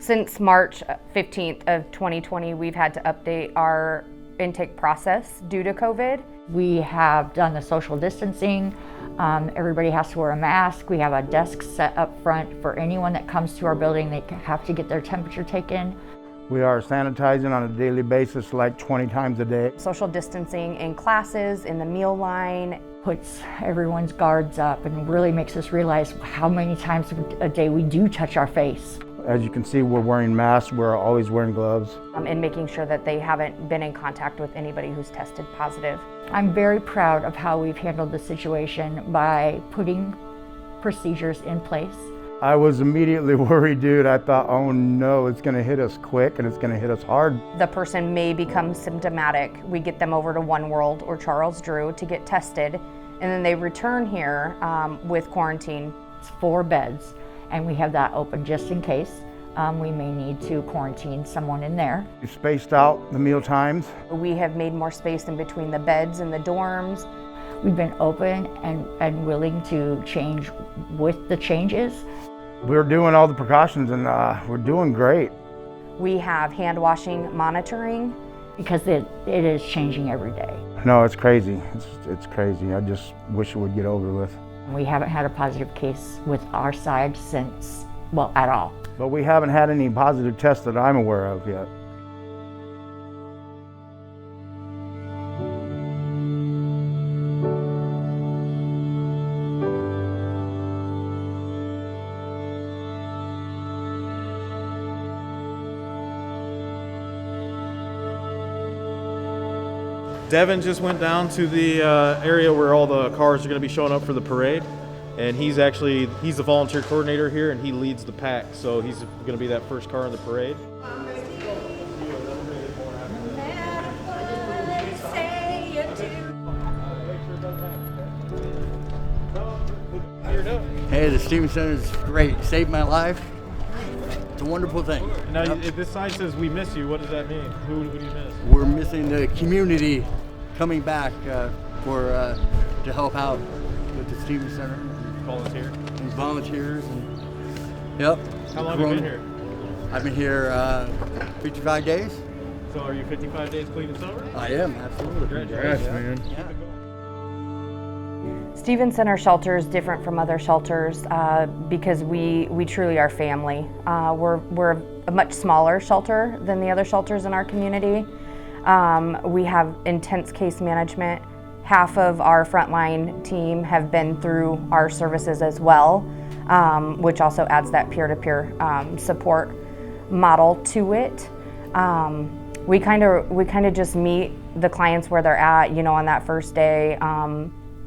Since March 15th of 2020, we've had to update our intake process due to COVID. We have done the social distancing. Everybody has to wear a mask. We have a desk set up front for anyone that comes to our building. They have to get their temperature taken. We are sanitizing on a daily basis, like 20 times a day. Social distancing in classes, in the meal line. Puts everyone's guards up and really makes us realize how many times a day we do touch our face. As you can see, we're wearing masks, we're always wearing gloves. And making sure that they haven't been in contact with anybody who's tested positive. I'm very proud of how we've handled the situation by putting procedures in place. I was immediately worried, dude. I thought, oh no, it's gonna hit us quick and it's gonna hit us hard. The person may become symptomatic. We get them over to One World or Charles Drew to get tested, and then they return here with quarantine. It's 4 beds, and we have that open just in case. We may need to quarantine someone in there. We spaced out the meal times. We have made more space in between the beds and the dorms. We've been open and willing to change with the changes. We're doing all the precautions and we're doing great. We have hand washing monitoring. Because it is changing every day. No, it's crazy. It's crazy. I just wish it would get over with. We haven't had a positive case with our side since, well, at all. But we haven't had any positive tests that I'm aware of yet. Devin just went down to the area where all the cars are going to be showing up for the parade, and he's the volunteer coordinator here, and he leads the pack, so he's going to be that first car in the parade. Hey, the Steven Center is great. Saved my life. It's a wonderful thing. Now, if this sign says "We miss you," what does that mean? Who do you miss? We're missing the community coming back to help out with the Steven Center. Volunteers. Yep. How long have you been here? I've been here 55 days. So are you 55 days clean and sober? I am, absolutely. Congratulations, man. Yeah. Steven Center Shelter is different from other shelters because we truly are family. We're a much smaller shelter than the other shelters in our community. We have intense case management. Half of our frontline team have been through our services as well, which also adds that peer-to-peer support model to it. We kind of just meet the clients where they're at, on that first day.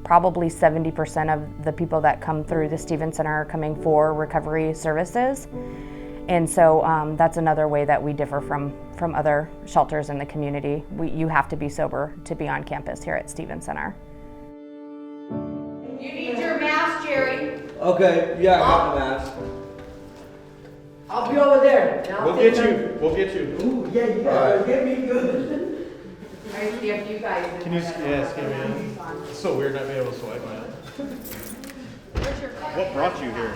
Probably 70% of the people that come through the Steven Center are coming for recovery services. And so that's another way that we differ from other shelters in the community. You have to be sober to be on campus here at Steven Center. You need your mask, Jerry. Okay, yeah, I got the mask. I'll be over there. We'll get you. Ooh, yeah, you guys get me good. I see a few guys. Can you scan me in? It's so weird not being able to swipe, man. What brought you here?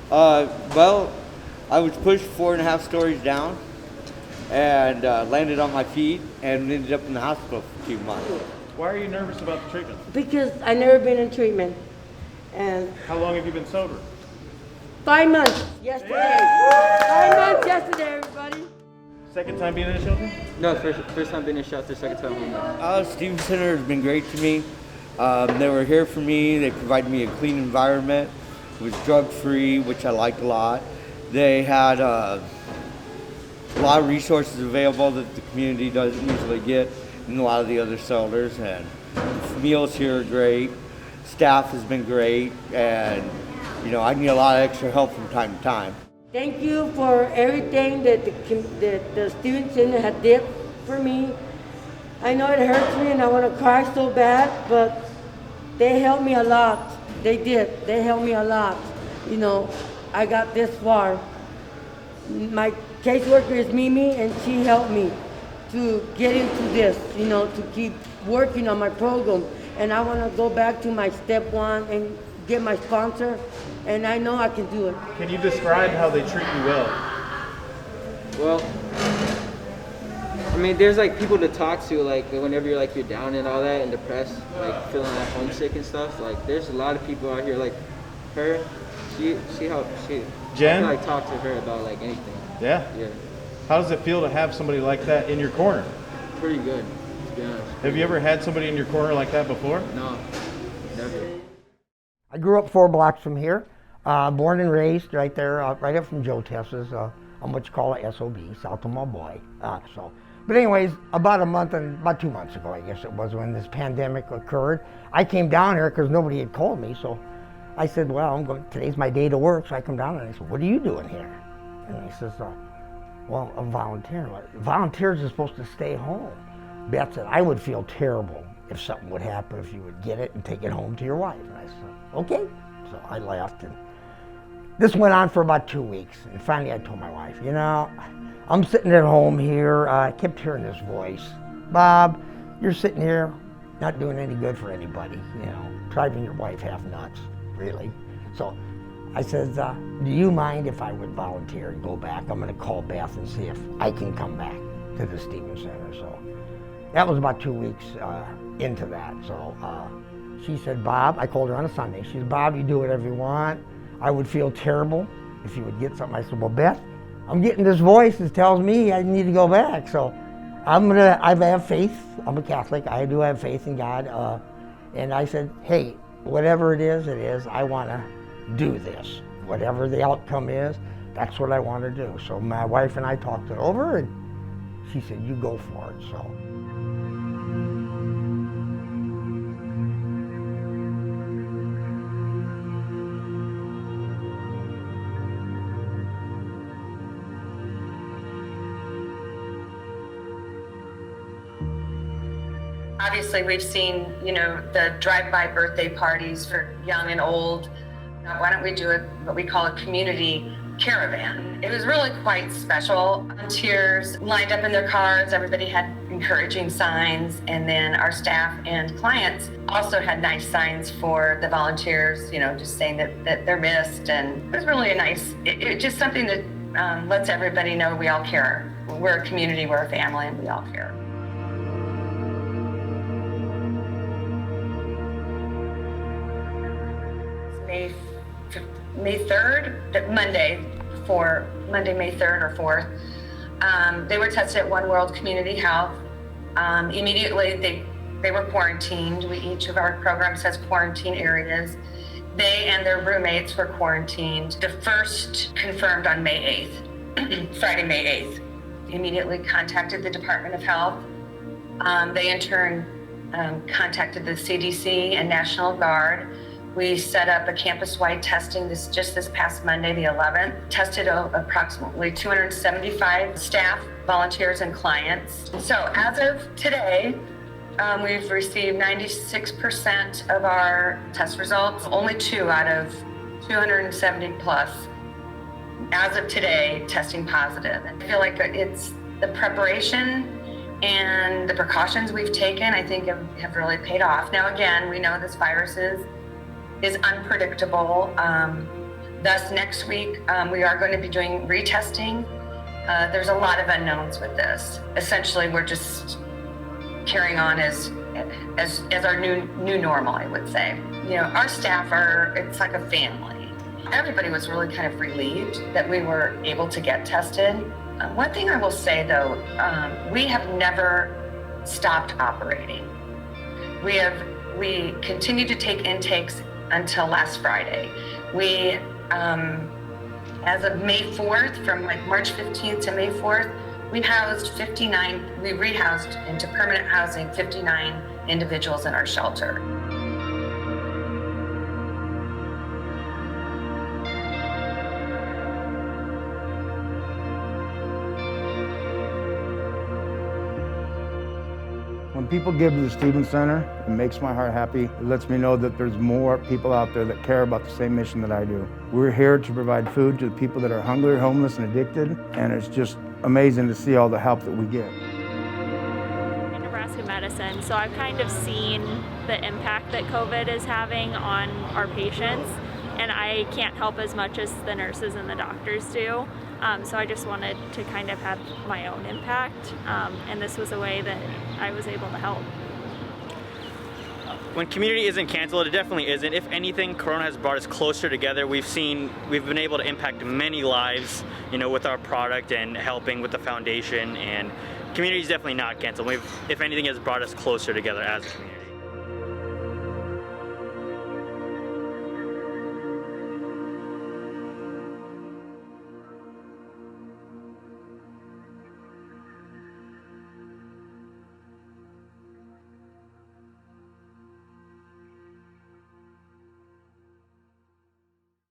Well, I was pushed 4.5 stories down and landed on my feet and ended up in the hospital for a few months. Why are you nervous about the treatment? Because I never been in treatment. And How long have you been sober? 5 months yesterday. Yeah. 5 months yesterday, everybody. Second time being in a shelter? No, first time being in a shelter, second time home. Steven Center has been great to me. They were here for me. They provided me a clean environment. It was drug-free, which I liked a lot. They had a lot of resources available that the community doesn't usually get in a lot of the other shelters. And meals here are great. Staff has been great, and I need a lot of extra help from time to time. Thank you for everything that the Steven Center had did for me. I know it hurts me and I want to cry so bad, but they helped me a lot. They did. They helped me a lot. I got this far. My caseworker is Mimi, and she helped me to get into this, to keep working on my program. And I want to go back to my step 1 and get my sponsor, and I know I can do it. Can you describe how they treat you well? Well, I mean, there's like people to talk to, like whenever you're like you're down and all that and depressed, like feeling like homesick and stuff. Like there's a lot of people out here like her. She helped. Jen? I can, like talk to her about like anything. Yeah? Yeah. How does it feel to have somebody like that in your corner? Pretty good, to be honest. Have you ever had somebody in your corner like that before? No, never. I grew up 4 blocks from here, born and raised right there, right up from Joe Tess's, on what you call a SOB, South of Malboy. But anyways, about 2 months ago, I guess it was, when this pandemic occurred, I came down here because nobody had called me, so I said, well, today's my day to work, so I come down and I said, what are you doing here? And he says, well, I'm volunteering. Volunteers are supposed to stay home. Beth said, I would feel terrible if something would happen, if you would get it and take it home to your wife. And I said, okay. So I left, and this went on for about 2 weeks. And finally I told my wife, you know, I'm sitting at home here. I kept hearing this voice. Bob, you're sitting here not doing any good for anybody, you know, driving your wife half nuts, really. So I said, do you mind if I would volunteer and go back? I'm going to call Beth and see if I can come back to the Stevens Center. So that was about 2 weeks into that. So she said, Bob, I called her on a Sunday. She said, Bob, you do whatever you want. I would feel terrible if you would get something. I said, well, Beth, I'm getting this voice that tells me I need to go back. So I have faith. I'm a Catholic. I do have faith in God. And I said, hey, whatever it is, I want to do this. Whatever the outcome is, that's what I want to do. So my wife and I talked it over, and she said, you go for it. So. Obviously, we've seen, you know, the drive-by birthday parties for young and old. Why don't we do what we call a community caravan? It was really quite special. Volunteers lined up in their cars. Everybody had encouraging signs. And then our staff and clients also had nice signs for the volunteers, you know, just saying that they're missed. And it was really a nice, it just something that lets everybody know we all care. We're a community, we're a family, and we all care. May 3rd, Monday, May 3rd or 4th. They were tested at One World Community Health. Immediately, they were quarantined. Each of our programs has quarantine areas. They and their roommates were quarantined. The first confirmed on May 8th, Friday, May 8th. Immediately contacted the Department of Health. They in turn contacted the CDC and National Guard. We set up a campus-wide testing just this past Monday, the 11th. Tested approximately 275 staff, volunteers, and clients. So as of today, we've received 96% of our test results. Only 2 out of 270 plus, as of today, testing positive. I feel like it's the preparation and the precautions we've taken, I think have really paid off. Now again, we know this virus is unpredictable. Thus next week, we are going to be doing retesting. There's a lot of unknowns with this. Essentially, we're just carrying on as our new normal, I would say. You know, our staff it's like a family. Everybody was really kind of relieved that we were able to get tested. One thing I will say though, we have never stopped operating. We continue to take intakes until last Friday. We, as of May 4th, from like March 15th to May 4th, we rehoused into permanent housing 59 individuals in our shelter. When people give to the Stevens Center, it makes my heart happy. It lets me know that there's more people out there that care about the same mission that I do. We're here to provide food to the people that are hungry, homeless, and addicted, and it's just amazing to see all the help that we get. In Nebraska medicine, so I've kind of seen the impact that COVID is having on our patients, and I can't help as much as the nurses and the doctors do. So I just wanted to kind of have my own impact, and this was a way that I was able to help. When community isn't canceled, it definitely isn't. If anything, Corona has brought us closer together. We've been able to impact many lives, you know, with our product and helping with the foundation, and community is definitely not canceled. If anything, has brought us closer together as a community.